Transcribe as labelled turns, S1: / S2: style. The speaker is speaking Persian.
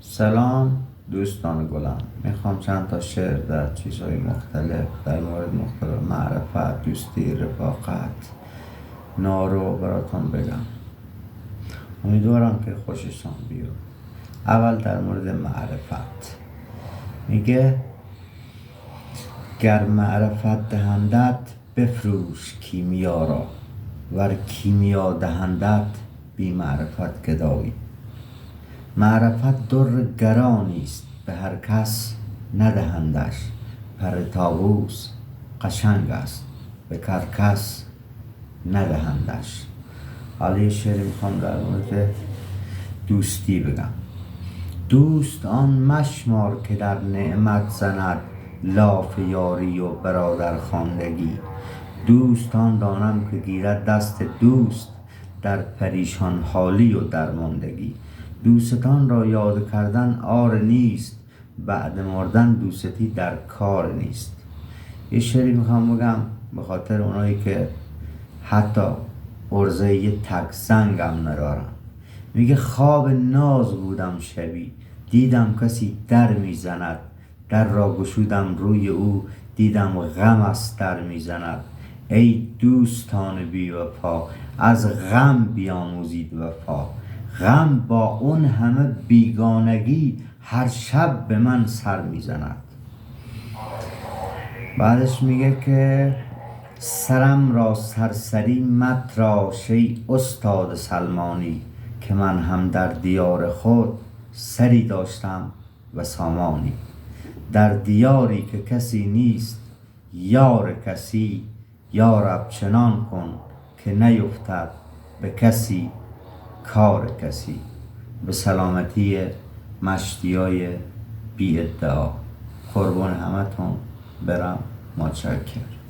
S1: سلام دوستان گلم، میخوام چند تا شعر در چیزهای مختلف در مورد مختلف معرفت، دوستی، رفاقت، نارو براتون بگم. امیدوارم که خوششان بیاد. اول در مورد معرفت میگه گر معرفت دهندت بفروش کیمیا را، ور کیمیا دهندت بی معرفت گدایی. معرفت در گرانی است به هر کس ندهندش، پر طاووس قشنگ است به کرکس ندهندش. حالا یه شعری میخوام در مورد دوستی بگم. دوست آن مشمار که در نعمت زند لاف یاری و برادر خواندگی. دوستان دانم که گیرد دست دوست در پریشان حالی و درماندگی. دوستان را یاد کردن عار نیست، بعد مردن دوستی در کار نیست. یه شعری میخوام بگم به خاطر اونایی که حتی عرضه یه تک زنگم ندارن. میگه خواب ناز بودم شبی، دیدم کسی در میزند، در را گشودم روی او، دیدم غم از در میزند. ای دوستان بی وفا، از غم بیاموزید وفا. غم با اون همه بیگانگی هر شب به من سر میزند. بعدش میگه که سرم را سرسری متراش ای استاد سلمانی، که من هم در دیار خود سری داشتم و سامانی. در دیاری که کسی نیست یار کسی، یارب چنان کن که نیفتد به کسی کار کسی. به سلامتی مشتیای بی ادعا. قربان همتون برم. متشکرم.